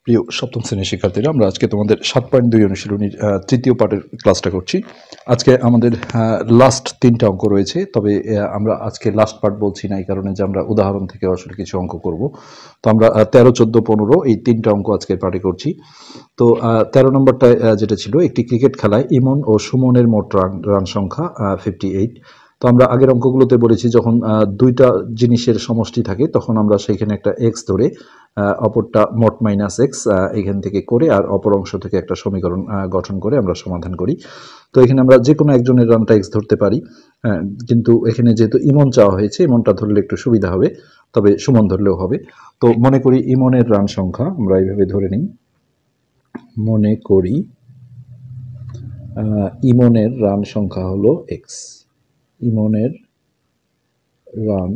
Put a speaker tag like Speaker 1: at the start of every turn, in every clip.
Speaker 1: প্রিয় সপ্তম শ্রেণীর শিক্ষার্থীরা, আমরা আজকে তোমাদের 7.2 অনুশীলনীর তৃতীয় পার্টের ক্লাসটা করছি। আজকে আমাদের লাস্ট 3টা অঙ্ক রয়েছে, তবে আমরা আজকে লাস্ট পার্ট বলছি না এই কারণে যে আমরা উদাহরণ থেকে আসলে কিছু অঙ্ক করব। তো আমরা 13, 14, 15 এই 3টা অঙ্ক আজকের পার্টে করছি। তো 13 নম্বরটায় যেটা ছিল, একটি ক্রিকেট খেলায় ইমন ও সুমনের মোট রান সংখ্যা 58। তো আমরা আগের অঙ্কগুলোতে বলেছি যখন দুইটা জিনিসের সমষ্টি থাকে তখন আমরা সেইখানে একটা এক্স ধরে অপরটা মোট মাইনাস এক্স এখান থেকে করে আর অপর অংশ থেকে একটা সমীকরণ গঠন করে আমরা সমাধান করি। তো এখানে আমরা যে কোনো একজনের রানটা এক্স ধরতে পারি, কিন্তু এখানে যেহেতু ইমন চাওয়া হয়েছে, ইমনটা ধরলে একটু সুবিধা হবে, তবে সুমন ধরলেও হবে। তো মনে করি ইমনের রান সংখ্যা আমরা এইভাবে ধরে নিই। মনে করি ইমনের রান সংখ্যা হলো এক্স। ইমনের রান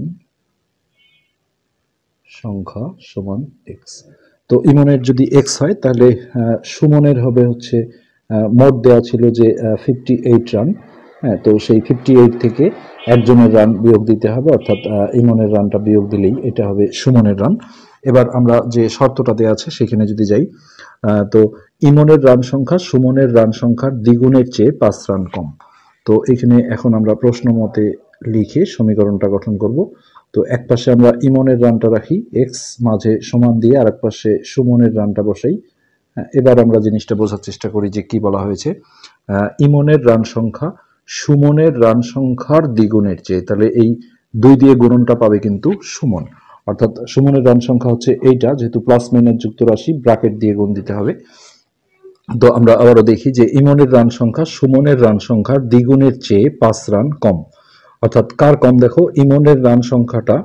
Speaker 1: সংখ্যা সমান এক্স। তো ইমনের যদি এক্স হয় তাহলে সুমনের হবে হচ্ছে মোট দেওয়া ছিল যে 58 রান। হ্যাঁ, তো সেই 58 থেকে একজনের রান বিয়োগ দিতে হবে, অর্থাৎ ইমনের রানটা বিয়োগ দিলেই এটা হবে সুমনের রান। এবার আমরা যে শর্তটা দেওয়া আছে সেখানে যদি যাই, তো ইমনের রান সংখ্যা সুমনের রান সংখ্যার দ্বিগুণের চেয়ে 5 রান কম। তো এখানে এখন আমরা প্রশ্ন মতে লিখে সমীকরণটা গঠন করব। তো এক পাশে আমরা ইমনের রানটা রাখি এক্স, মাঝে সমান দিয়ে আর এক পাশে সুমনের রানটা বসাই। এবার আমরা জিনিসটা বোঝার চেষ্টা করি যে কি বলা হয়েছে। ইমনের রান সংখ্যা সুমনের রান সংখ্যার দ্বিগুণের চেয়ে, তাহলে এই 2 দিয়ে গুণনটা পাবে কিন্তু সুমন, অর্থাৎ সুমনের রান সংখ্যা হচ্ছে এইটা, যেহেতু প্লাস মাইনাস যুক্ত রাশি ব্র্যাকেট দিয়ে গুণ দিতে হবে। তো আমরা আবারও দেখি যে ইমনের রান সংখ্যা সুমনের রান সংখ্যার দ্বিগুণের চেয়ে 5 রান কম। অর্থাৎ কার কম? দেখো, ইমনের রান সংখ্যাটা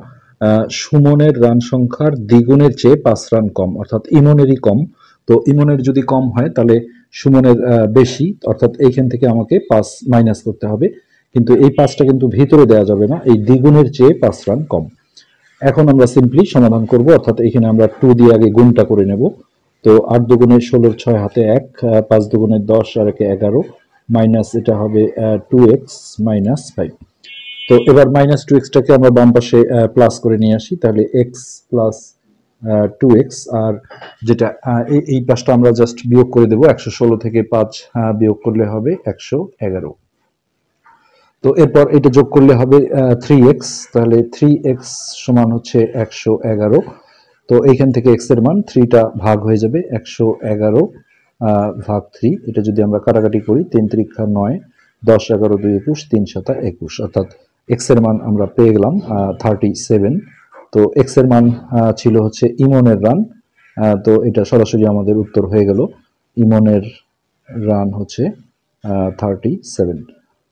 Speaker 1: সুমনের রান সংখ্যার দ্বিগুণের চেয়ে 5 রান কম, অর্থাৎ ইমনেরই কম। তো ইমনের যদি কম হয় তাহলে সুমনের বেশি, অর্থাৎ এইখান থেকে আমাকে 5 মাইনাস করতে হবে, কিন্তু এই 5টা কিন্তু ভিতরে দেওয়া যাবে না, এই দ্বিগুণের চেয়ে 5 রান কম। এখন আমরা সিম্পলি সমাধান করব, অর্থাৎ এখানে আমরা 2 দিয়ে আগে গুণটা করে নেব। তো 8 দুগুণে 16, 6 হাতে 1, 5 দুগুণে 10 আর 1 11, মাইনাস এটা হবে 2x মাইনাস 5। তো এবার মাইনাস 2x-টাকে আমরা বাম পাশে প্লাস করে নিয়ে আসি, তাহলে x প্লাস 2x, আর যেটা এই পাশটা আমরা জাস্ট বিয়োগ করে দেবো। 116 থেকে 5 বিয়োগ করলে হবে 111। তো এরপর এটা যোগ করলে হবে 3x, তাহলে 3x সমান হচ্ছে 111। তো এইখান থেকে x এর মান 3টা ভাগ হয়ে যাবে, 111 ভাগ 3। এটা যদি আমরা কাটাকাটি করি, 3 3 9, 10 11 2 21, 3 7 21, অর্থাৎ x এর মান আমরা পেয়ে গেলাম 37। তো x এর মান ছিল হচ্ছে ইমনের রান। তো এটা সরাসরি আমাদের উত্তর হয়ে গেল, ইমনের রান হচ্ছে 37।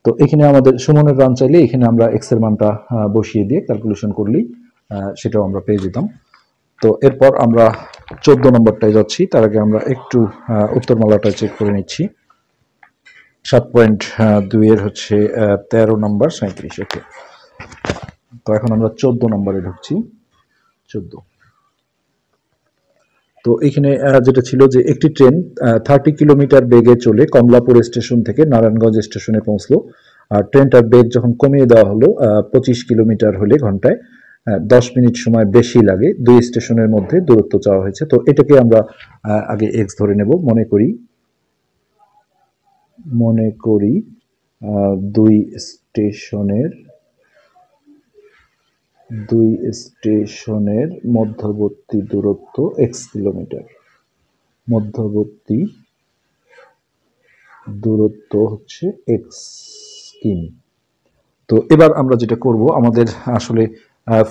Speaker 1: তো এখানে আমাদের সুমনের রান চাইলে এখানে আমরা এক্স এর মানটা বসিয়ে দিয়ে ক্যালকুলেশন করলেই সেটাও আমরা পেয়ে যেতাম। তো এরপর আমরা 14 নম্বরটায় যাচ্ছি, তার আগে আমরা একটু উত্তরমালাটা চেক করে নিচ্ছি। 7.2 এর হচ্ছে 13 নম্বর 37। ওকে, তো এখন আমরা 14 নম্বরে ঢুকছি। 14, তো এখানে যেটা ছিল যে একটি ট্রেন 30 কিলোমিটার বেগে চলে কমলাপুর স্টেশন থেকে নারায়ণগঞ্জ স্টেশনে পৌঁছলো। আর ট্রেনটার বেগ যখন কমিয়ে দেওয়া হলো 25 কিলোমিটার হলে ঘন্টায় 10 মিনিট সময় বেশি লাগে, 2 স্টেশনের মধ্যে দূরত্ব চাওয়া হয়েছে। তো এটাকে আমরা আগে এক্স ধরে নেব। মনে করি 2 স্টেশনের মধ্যবর্তী দূরত্ব এক্স কিলোমিটার। মধ্যবর্তী দূরত্ব হচ্ছে এক্স কিমি। তো এবার আমরা যেটা করব, আমাদের আসলে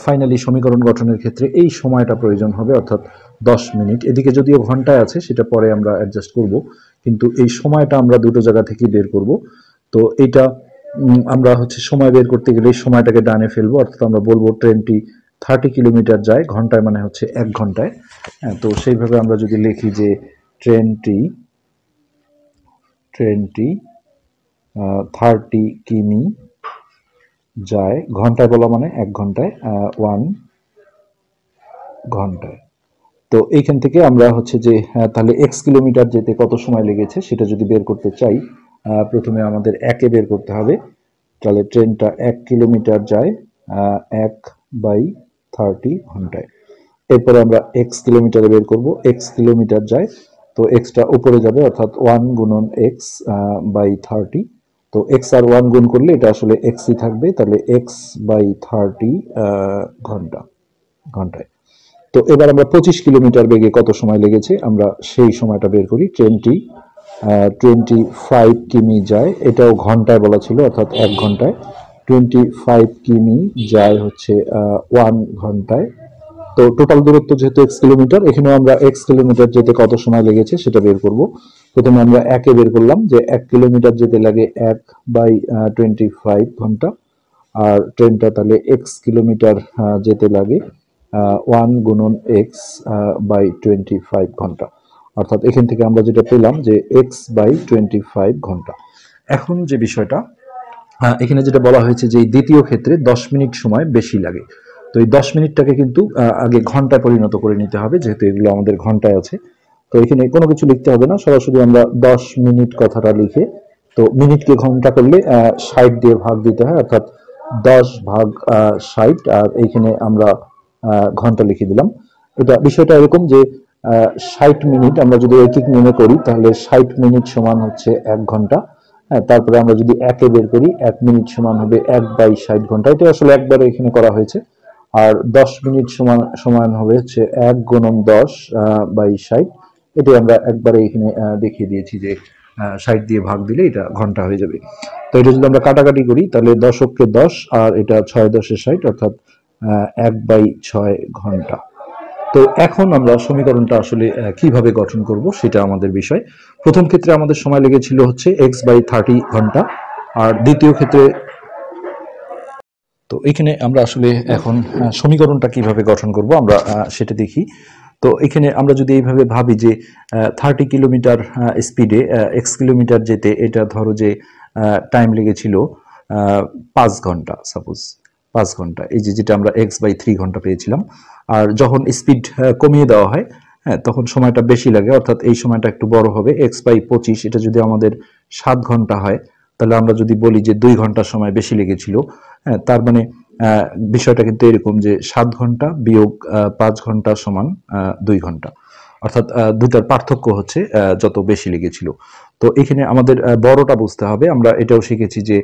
Speaker 1: ফাইনালি সমীকরণ গঠনের ক্ষেত্রে এই সময়টা প্রয়োজন হবে, অর্থাৎ 10 মিনিট। এদিকে যদিও ঘন্টায় আছে, সেটা পরে আমরা অ্যাডজাস্ট করব, কিন্তু এই সময়টা আমরা দুটো জায়গা থেকেই বের করব। তো এইটা আমরা হচ্ছে সময় বের করতে গেলে এই সময়টাকে ডানে ফেলবো, অর্থাৎ আমরা বলবো ট্রেনটি 30 কিলোমিটার যায় ঘন্টায়, মানে হচ্ছে 1 ঘন্টায়। হ্যাঁ, তো সেইভাবে আমরা যদি লিখি যে ট্রেনটি 30 কিমি যায় ঘন্টায়, বলা মানে 1 ঘন্টায়, 1 ঘন্টায়। তো এইখান থেকে আমরা হচ্ছে যে তাহলে x কিলোমিটার যেতে কত সময় লেগেছে সেটা যদি বের করতে চাই, প্রথমে আমাদের 1 এ বের করতে হবে। তাহলে ট্রেনটা 1 কিলোমিটার যায় 1/30 ঘন্টায়। এরপরে আমরা এক্স কিলোমিটারে বের করব, এক্স কিলোমিটার যায়, তো এক্সটা উপরে যাবে অর্থাৎ 1 গুণন এক্স বাই 30। তো এক্স আর 1 গুণ করলে এটা আসলে এক্সই থাকবে, তাহলে এক্স বাই 30 ঘন্টা, ঘন্টায়। তো এবার আমরা 25 কিলোমিটার বেগে কত সময় লেগেছে আমরা সেই সময়টা বের করি। ট্রেনটি 25 কিমি যায়, এটাও ঘন্টায় বলা ছিল অর্থাৎ 1 ঘন্টায়। 25 কিমি যায় হচ্ছে 1 ঘন্টায়। তো টোটাল দূরত্ব যেহেতু এক্স কিলোমিটার, এখানেও আমরা এক্স কিলোমিটার যেতে কত সময় লেগেছে সেটা বের করব। প্রথমে আমরা একে বের করলাম যে 1 কিলোমিটার যেতে লাগে 1/25 ঘন্টা, আর ট্রেনটা তাহলে এক্স কিলোমিটার যেতে লাগে 1 গুণন এক্স/25 ঘন্টা, অর্থাৎ এখান থেকে আমরা যেটা পেলাম যে x/25 ঘন্টা। এখন যে বিষয়টা, এখানে যেটা বলা হয়েছে যে দ্বিতীয় ক্ষেত্রে 10 মিনিট সময় বেশি লাগে। তো এই 10 মিনিটটাকে কিন্তু আগে ঘন্টায় পরিণত করে নিতে হবে, যেহেতু এগুলো আমাদের ঘন্টায় আছে। তো এখানে কোনো কিছু লিখতে হবে না, সরাসরি আমরা 10 মিনিট কথাটা লিখে, তো মিনিটকে ঘন্টা করলে 60 দিয়ে ভাগ দিতে হয়, অর্থাৎ 10/60, আর এইখানে আমরা ঘন্টা লিখে দিলাম। এটা বিষয়টা এরকম যে 60 মিনিট আমরা যদি ঐকিক নিয়মে করি তাহলে 60 মিনিট সমান হচ্ছে 1 ঘন্টা। হ্যাঁ, তারপরে আমরা যদি একে বের করি 1 মিনিট সমান হবে 1/60 ঘন্টা, এটা আসলে একবারে এখানে করা হয়েছে। আর 10 মিনিট সমান সমান হবে হচ্ছে 1 গুণন 10/60, এটাই আমরা একবারে এখানে দেখিয়ে দিয়েছি যে 60 দিয়ে ভাগ দিলে এটা ঘন্টা হয়ে যাবে। তো এটা যদি আমরা কাটাকাটি করি তাহলে 10 আর এটা 6×10=60, অর্থাৎ 1/6 ঘন্টা। তো এখন আমরা সমীকরণটা আসলে কিভাবে গঠন করব সেটা আমাদের বিষয়। প্রথম ক্ষেত্রে আমাদের সময় লেগেছিল হচ্ছে x/30 ঘন্টা, আর দ্বিতীয় ক্ষেত্রে, তো এখানে আমরা আসলে এখন সমীকরণটা কিভাবে গঠন করব আমরা সেটা দেখি। তো এখানে আমরা যদি এইভাবে ভাবি যে 30 কিলোমিটার স্পিডে এক্স কিলোমিটার যেতে এটা ধরো যে টাইম লেগেছিল 5 ঘন্টা, সাপোজ 5 ঘন্টা, এই যে যেটা আমরা x/3 ঘন্টা পেয়েছিলাম। আর যখন স্পিড কমিয়ে দেওয়া হয়, হ্যাঁ, তখন সময়টা বেশি লাগে, অর্থাৎ এই সময়টা একটু বড় হবে। x/25 এটা যদি আমাদের 7 ঘন্টা হয়, তাহলে আমরা যদি বলি যে 2 ঘন্টার সময় বেশি লেগেছিল, হ্যাঁ, তার মানে বিষয়টা কিন্তু এরকম যে 7 ঘন্টা বিয়োগ 5 ঘন্টা সমান 2 ঘন্টা, অর্থাৎ দুটার পার্থক্য হচ্ছে যত বেশি লেগেছিল। তো এখানে আমাদের বড়টা বুঝতে হবে। আমরা এটাও শিখেছি যে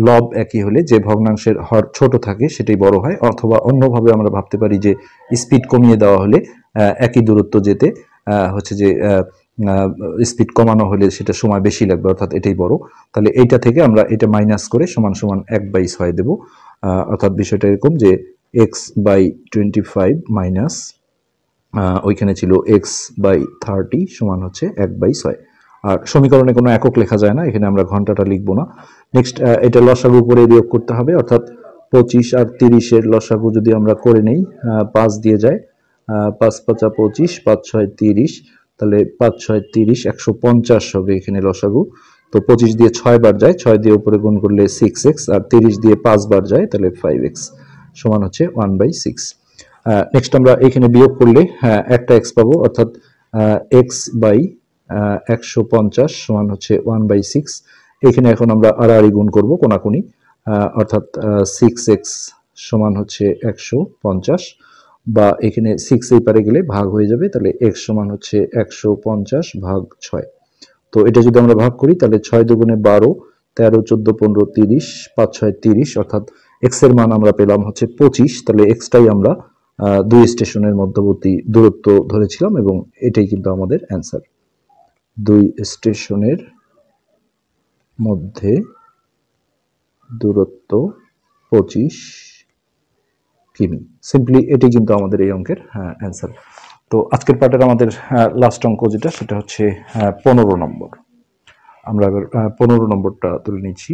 Speaker 1: লব একই হলে যে ভগ্নাংশের হর ছোট থাকে সেটাই বড় হয়, অথবা অন্যভাবে আমরা ভাবতে পারি যে স্পিড কমিয়ে দেওয়া হলে একই দূরত্ব যেতে হচ্ছে যে স্পিড কমানো হলে সেটা সময় বেশি লাগবে, অর্থাৎ এটাই বড়। তাহলে এইটা থেকে আমরা এটা মাইনাস করে সমান সমান 1/6 দেব, অর্থাৎ বিষয়টা এরকম যে x/25 মাইনাস ওইখানে ছিল x/30 সমান হচ্ছে 1/6। আর সমীকরণে কোনো একক লেখা যায় না, এখানে আমরা ঘন্টাটা লিখবো না। নেক্সট এটা লসাগু করে বিয়োগ করতে হবে, অর্থাৎ 25 আর 30-এর লসাগু যদি আমরা করে নেই, 5 দিয়ে যায়, 5×5 = 25, 5×6 = 30, তাহলে 5×6 = 30, 150 হবে এখানে লসাগু। তো 25 দিয়ে 6 বার যায়, 6 দিয়ে উপরে গুণ করলে 6x, আর 30 দিয়ে 5 বার যায় তাহলে 5x সমান হচ্ছে 1/6। নেক্সট আমরা এখানে বিয়োগ করলে একটা এক্স পাবো, অর্থাৎ x/150 সমান হচ্ছে 1/6। এখানে এখন আমরা আড়াআড়ি গুণ করব কোনাকুনি, অর্থাৎ 6x সমান হচ্ছে 150, বা এখানে 6 এই পারে গেলে ভাগ হয়ে যাবে, তাহলে x সমান হচ্ছে 150/6। তো এটা যদি আমরা ভাগ করি তাহলে 6 দুগুণে 12, 13, 14, 15, 30, 5×6 = 30, অর্থাৎ x এর মান আমরা পেলাম হচ্ছে 25। তাহলে এক্সটাই আমরা 2 স্টেশনের মধ্যবর্তী দূরত্ব ধরেছিলাম, এবং এটাই কিন্তু আমাদের অ্যান্সার। 2 স্টেশনের মধ্যে দূরত্ব 25 কিমি। সিম্পলি এটাই কিন্তু আমাদের এই অঙ্কের অ্যান্সার। তো আজকের পার্টের আমাদের লাস্ট অঙ্ক যেটা, সেটা হচ্ছে 15 নম্বর। আমরা এবার 15 নম্বরটা তুলে নিচ্ছি।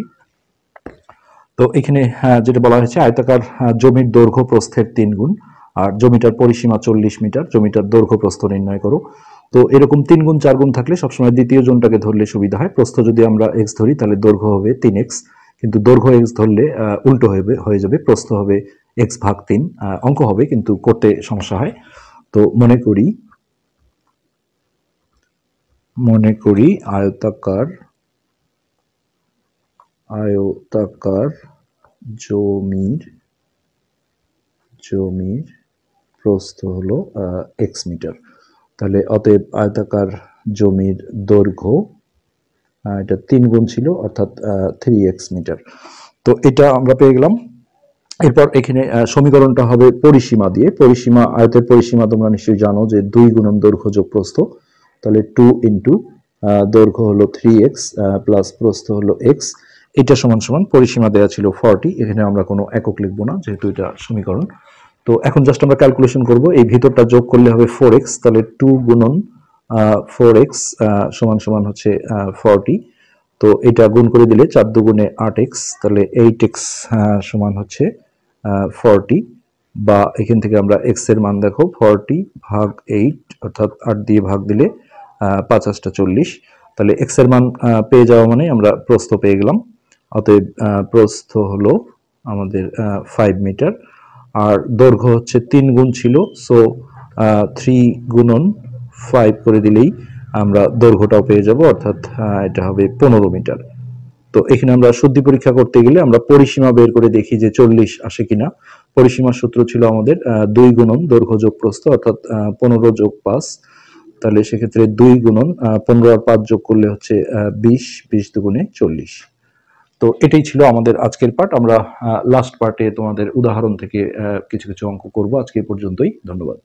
Speaker 1: তো এখানে যেটা বলা হয়েছে, আয়তাকার জমির দৈর্ঘ্য প্রস্থের 3 গুণ, আর জমিটার পরিসীমা 40 মিটার, জমিটার দৈর্ঘ্য প্রস্থ নির্ণয় করো। তো এরকম 3 গুণ 4 গুণ থাকলে সবসময় দ্বিতীয় জনটাকে ধরলে সুবিধা হয়। প্রস্থ যদি আমরা x ধরি তাহলে দৈর্ঘ্য হবে 3x, কিন্তু দৈর্ঘ্য x ধরলে উল্টো হয়ে যাবে, প্রস্থ হবে x/3। অঙ্ক হবে কিন্তু করতে সমস্যা হয়। তো মনে করি আয়তাকার জমির প্রস্থ হলো এক্স মিটার। তাহলে অতএব আয়তাকার জমির দৈর্ঘ্য এটা 3 গুণ ছিল, অর্থাৎ 3x মিটার। তো এটা আমরা পেয়ে গেলাম। এরপর এখানে সমীকরণটা হবে পরিসীমা দিয়ে। পরিসীমা, আয়তের পরিসীমা তোমরা নিশ্চয়ই জানো যে 2 গুণন দৈর্ঘ্য যোগ প্রস্থ। তাহলে 2 ইন্টু দৈর্ঘ্য হলো 3x প্লাস প্রস্থ হলো x। এটা সমান সমান পরিসীমা দেওয়া ছিল 40। এখানে আমরা কোনো একক লিখবো না যেহেতু এটা সমীকরণ। তো এখন জাস্ট আমরা ক্যালকুলেশন করব। এই ভিতরটা যোগ করলে হবে 4x। তাহলে 2 গুণন 4x সমান সমান হচ্ছে 40। তো এটা গুণ করে দিলে 4 দুগুণে 8x, তাহলে 8x সমান হচ্ছে 40। বা এখান থেকে আমরা x এর মান দেখো 40 ভাগ 8, অর্থাৎ 8 দিয়ে ভাগ দিলে 5 8 40। তাহলে x এর মান পেয়ে যাওয়া মানে আমরা প্রস্থ পেয়ে গেলাম। অতএব প্রস্থ হলো আমাদের 5 মিটার, আর দৈর্ঘ্য হচ্ছে 3 গুণ ছিল, সো 3 গুণন 5 করে দিলেই আমরা দৈর্ঘ্যটাও পেয়ে যাব, অর্থাৎ এটা হবে 15 মিটার। তো এখানে আমরা শুদ্ধি পরীক্ষা করতে গেলে আমরা পরিসীমা বের করে দেখি যে 40 আসে কিনা। পরিসীমার সূত্র ছিল আমাদের 2 গুণন দৈর্ঘ্য যোগ প্রস্থ, অর্থাৎ 15 যোগ 5। তাহলে সেক্ষেত্রে 2 গুণন 15 আর 5 যোগ করলে হচ্ছে 20, 20 দুগুণে 40। তো এটাই ছিল আমাদের আজকের পার্ট। আমরা লাস্ট পার্টে তোমাদের উদাহরণ থেকে কিছু কিছু অঙ্ক করব। আজকে এই পর্যন্তই, ধন্যবাদ।